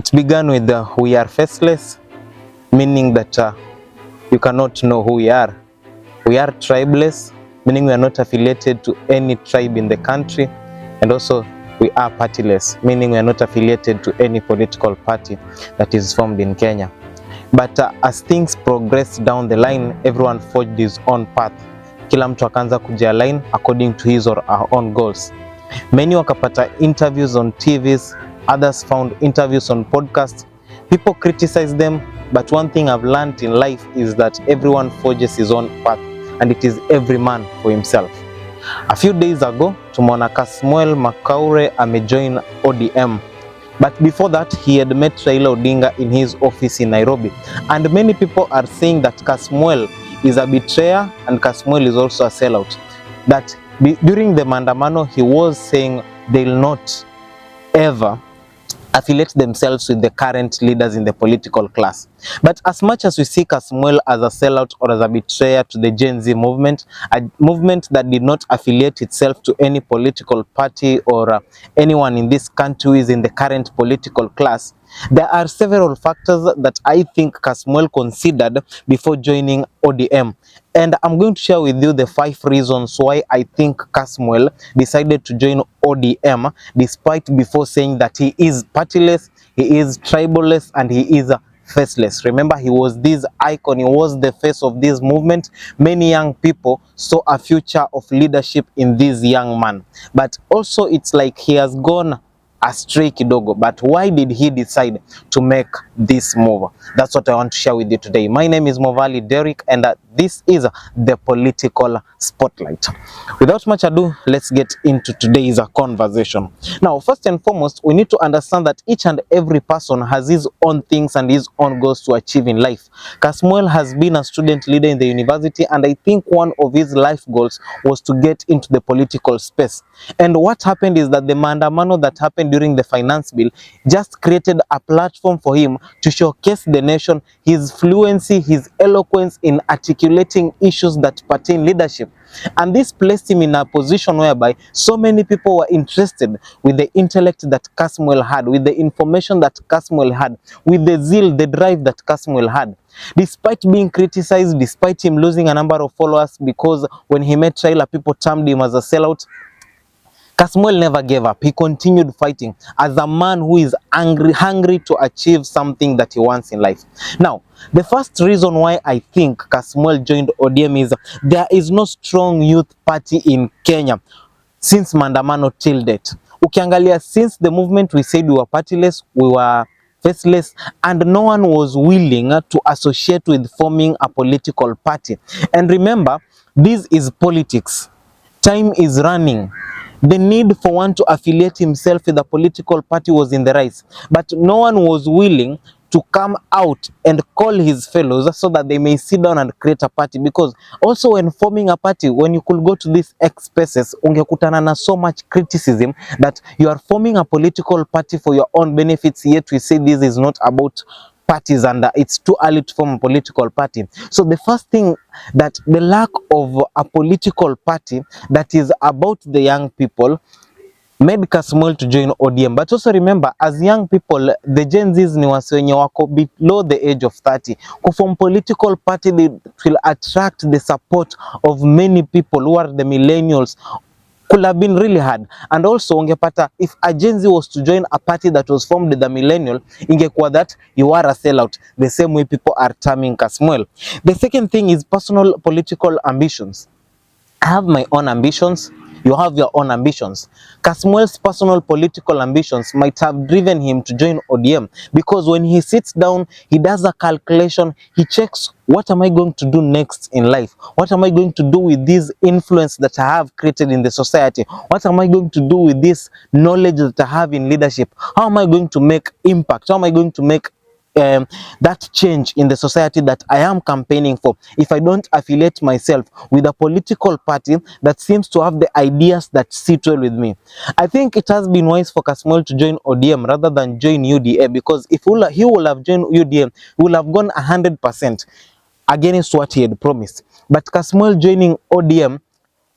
It began with we are faceless, meaning that you cannot know who we are. We are tribeless, meaning we are not affiliated to any tribe in the country. And also we are partyless, meaning we are not affiliated to any political party that is formed in Kenya. But as things progressed down the line, everyone forged his own path. Kila mtu akaanza kujialign according to his or her own goals. Many wakapata interviews on TVs, others found interviews on podcasts. People criticize them, but one thing I've learned in life is that everyone forges his own path, and it is every man for himself. A few days ago, tumeona Kasmuel Makaure amejoin ODM. But before that, he had met Raila Odinga in his office in Nairobi. And many people are saying that Kasmuel is a betrayer and Kasmuel is also a sellout. That during the Mandamano, he was saying they'll not ever affiliate themselves with the current leaders in the political class. But as much as we see Kasmuel as a sellout or as a betrayer to the Gen Z movement, a movement that did not affiliate itself to any political party or anyone in this country who is in the current political class, there are several factors that I think Kasmuel considered before joining ODM. And I'm going to share with you the 5 reasons why I think Kasmuel decided to join ODM, despite before saying that he is partyless, he is triballess, and he is faceless. Remember, he was this icon, he was the face of this movement. Many young people saw a future of leadership in this young man. But also it's like he has gone astray kidogo. But why did he decide to make this move? That's what I want to share with you today. My name is Movali Derrick, and this is the Political Spotlight. Without much ado, let's get into today's conversation. Now, first and foremost, we need to understand that each and every person has his own things and his own goals to achieve in life. Kasmuel has been a student leader in the university, and I think one of his life goals was to get into the political space. And what happened is that the Mandamano that happened during the finance bill just created a platform for him to showcase the nation his fluency, his eloquence in articulating issues that pertain leadership. And this placed him in a position whereby so many people were interested with the intellect that Kasmuel had, with the information that Kasmuel had, with the zeal, the drive that Kasmuel had. Despite being criticized, despite him losing a number of followers, because when he met Raila, people termed him as a sellout, Kasmuel never gave up. He continued fighting as a man who is hungry to achieve something that he wants in life. Now, the first reason why I think Kasmuel joined ODM is there is no strong youth party in Kenya since Mandamano till date. Ukiangalia, since the movement, we said we were partyless, we were faceless, and no one was willing to associate with forming a political party. And remember, this is politics. Time is running. The need for one to affiliate himself with a political party was in the rise, but no one was willing to come out and call his fellows so that they may sit down and create a party. Because also when forming a party, when you could go to these X spaces, ungekutana na so much criticism that you are forming a political party for your own benefits, yet we say this is not about parties and it's too early to form a political party. So the first thing, that the lack of a political party that is about the young people made Kasmuel to join ODM. But also remember, as young people, the Gen Zs ni wase wenye wako below the age of 30. Kuform political party, they will attract the support of many people who are the millennials. Could have been really hard. And also ungepata, if a Gen Z was to join a party that was formed with the millennial, ingekuwa that you are a sellout, the same way people are terming Kasmuel. The second thing is personal political ambitions. I have my own ambitions, you have your own ambitions. Kasmuel's personal political ambitions might have driven him to join ODM, because when he sits down, he does a calculation, he checks, what am I going to do next in life? What am I going to do with this influence that I have created in the society? What am I going to do with this knowledge that I have in leadership? How am I going to make impact? How am I going to make that change in the society that I am campaigning for, if I don't affiliate myself with a political party that seems to have the ideas that sit well with me? I think it has been wise for Kasmuel to join ODM rather than join UDA, because if he will have joined UDA, he will have gone 100% against what he had promised. But Kasmuel joining ODM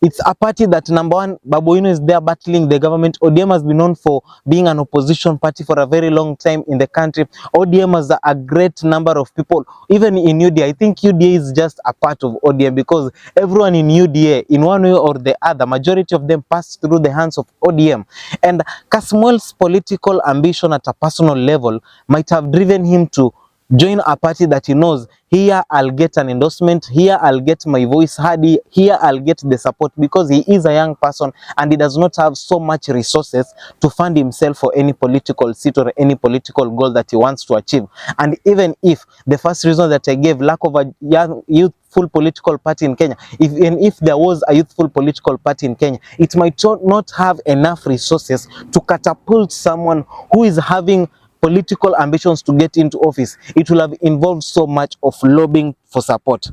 It's a party that, number one, Babu Owino is there battling the government. ODM has been known for being an opposition party for a very long time in the country. ODM has a great number of people, even in UDA. I think UDA is just a part of ODM because everyone in UDA, in one way or the other, majority of them passed through the hands of ODM. And Kasmuel's political ambition at a personal level might have driven him to join a party that he knows, here I'll get an endorsement, here I'll get my voice heard, here I'll get the support, because he is a young person and he does not have so much resources to fund himself for any political seat or any political goal that he wants to achieve. And even if the first reason that I gave, lack of a young youthful political party in Kenya, even if there was a youthful political party in Kenya, it might not have enough resources to catapult someone who is having political ambitions to get into office. It will have involved so much of lobbying for support.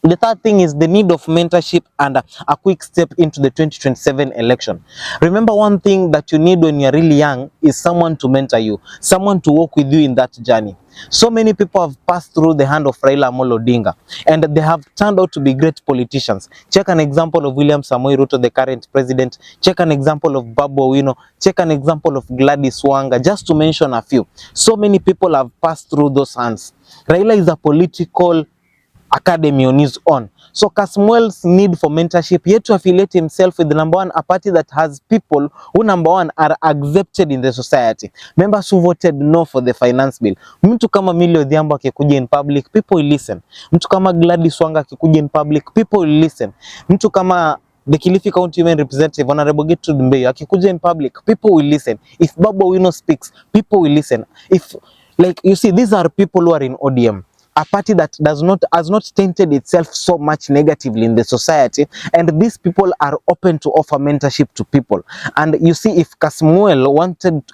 The third thing is the need of mentorship and a quick step into the 2027 election. Remember, one thing that you need when you're really young is someone to mentor you, someone to walk with you in that journey. So many people have passed through the hand of Raila Amolo Odinga and they have turned out to be great politicians. Check an example of William Samoei Ruto, the current president. Check an example of Babu Owino. Check an example of Gladys Wanga, just to mention a few. So many people have passed through those hands. Raila is a political academy on his own. So Kasmuel's need for mentorship, yet to affiliate himself with the number one, a party that has people who, number one, are accepted in the society. Members who voted no for the finance bill. Mtu kama Millie Odhiambo akikuja in public, people will listen. Mtu kama Gladys Wanga akikuja in public, people will listen. Mtu kama the Kilifi County Women Representative, Honorable Gertrude Mbeyu, akikuja in public, people will listen. If Babu Owino speaks, people will listen. If, like, you see, these are people who are in ODM. A party that has not tainted itself so much negatively in the society, and these people are open to offer mentorship to people. And you see, if Kasmuel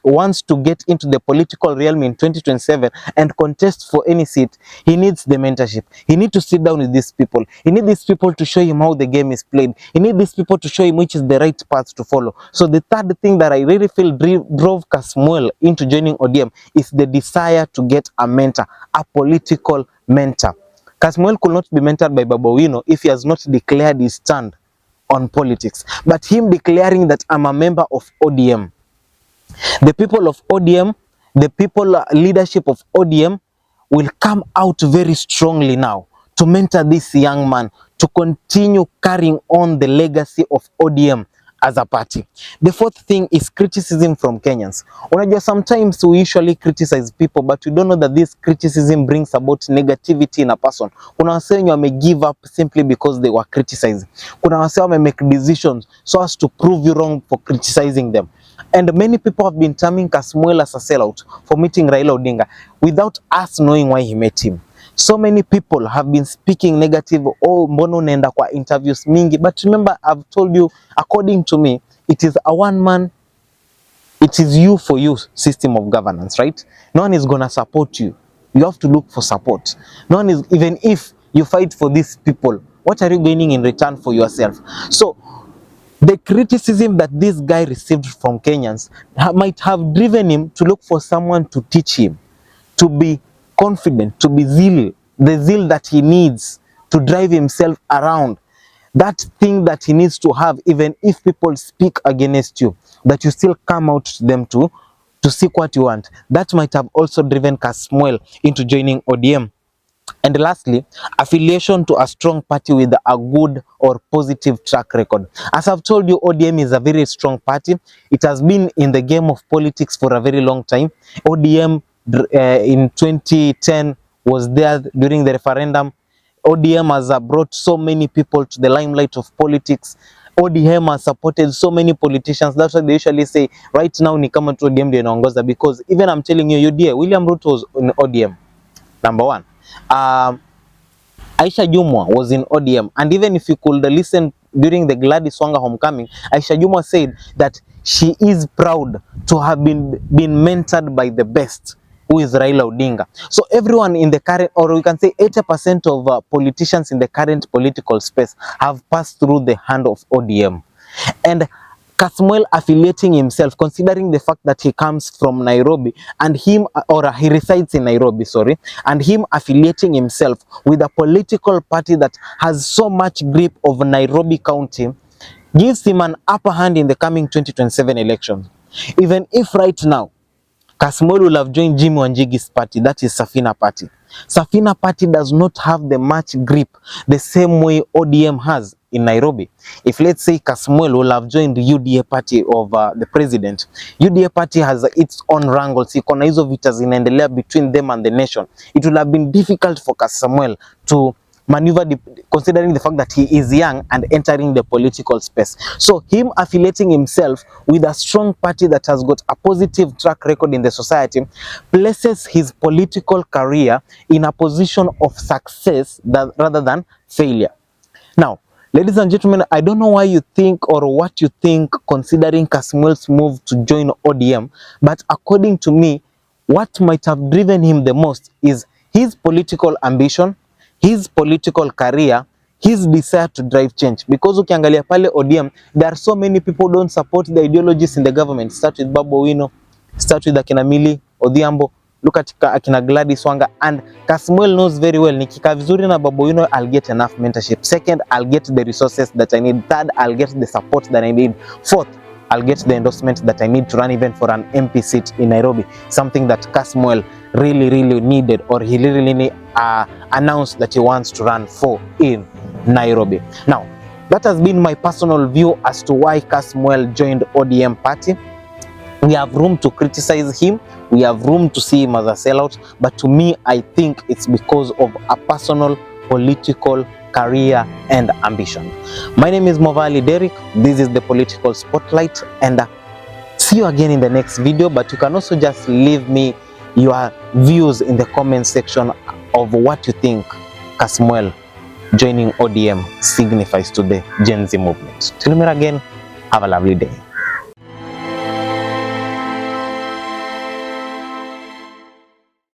wants to get into the political realm in 2027 and contest for any seat, he needs the mentorship. He needs to sit down with these people. He needs these people to show him how the game is played. He needs these people to show him which is the right path to follow. So the third thing that I really feel drove Kasmuel into joining ODM is the desire to get a mentor, a political mentor. Kasmuel could not be mentored by Babu Owino if he has not declared his stand on politics. But him declaring that I'm a member of ODM, the people of ODM, the people leadership of ODM will come out very strongly now to mentor this young man to continue carrying on the legacy of ODM as a party. The fourth thing is criticism from Kenyans. Unajua, sometimes we usually criticize people, but we don't know that this criticism brings about negativity in a person. Kuna wase wenye wame give up simply because they were criticized. Kuna wase wame make decisions so as to prove you wrong for criticizing them. And many people have been terming Kasmuel as a sellout for meeting Raila Odinga without us knowing why he met him. So many people have been speaking negative, oh, mbona unaenda kwa interviews mingi. But remember, I've told you, according to me, it is a one man, it is you for you system of governance, right? No one is going to support you. You have to look for support. No one is, even if you fight for these people, what are you gaining in return for yourself? So the criticism that this guy received from Kenyans might have driven him to look for someone to teach him, to be confident, to be the zeal that he needs to drive himself around. That thing that he needs to have, even if people speak against you, that you still come out to them to seek what you want. That might have also driven Kasmuel into joining ODM. And lastly, affiliation to a strong party with a good or positive track record. As I've told you, ODM is a very strong party. It has been in the game of politics for a very long time. ODM in 2010 was there during the referendum. ODM has brought so many people to the limelight of politics. ODM has supported so many politicians. That's why they usually say right now ni kama tu ODM ndio inaongoza, because even I'm telling you, UDA, William Ruto was in ODM, number one. Aisha Jumwa was in ODM, and even if you could listen during the Gladys Wanga homecoming, Aisha Jumwa said that she is proud to have been mentored by the best, who is Raila Odinga. So everyone in the current, or we can say 80% of politicians in the current political space have passed through the hand of ODM. And Kasmuel affiliating himself, considering the fact that he comes from Nairobi and he resides in Nairobi, and him affiliating himself with a political party that has so much grip of Nairobi County, gives him an upper hand in the coming 2027 elections. Even if right now Kasmuel will have joined Jimmy Wanjigi's party, that is Safina Party. Safina Party does not have the much grip the same way ODM has in Nairobi. If let's say Kasmuel will have joined the UDA party of the president, UDA party has its own wrangles, ikona hizo vita zinaendelea between them and the nation. It will have been difficult for Kasmuel to maneuver, considering the fact that he is young and entering the political space. So him affiliating himself with a strong party that has got a positive track record in the society places his political career in a position of success rather than failure. Now, ladies and gentlemen, I don't know why you think or what you think considering Kasmuel's move to join ODM, but according to me, what might have driven him the most is his political ambition, his political career, his desire to drive change. Because ukiangalia pale ODM, there are so many people who don't support the ideologies in the government. Start with Babu Owino, start with Akina Millie Odhiambo, look at Akina Gladys Wanga, and Kasmuel knows very well, nikika vizuri na Babu Owino, I'll get enough mentorship. Second, I'll get the resources that I need. Third, I'll get the support that I need. Fourth, I'll get the endorsement that I need to run even for an MP seat in Nairobi. Something that Kasmuel really needed, or he really announced that he wants to run for in Nairobi. Now, that has been my personal view as to why Kasmuel joined ODM party. We have room to criticize him, we have room to see him as a sellout, but to me, I think it's because of a personal political career and ambition. My name is Movali Derrick. This is the Political Spotlight, and see you again in the next video. But you can also just leave me your views in the comment section of what you think Kasmuel joining ODM signifies to the Gen Z movement. Till we meet again, have a lovely day.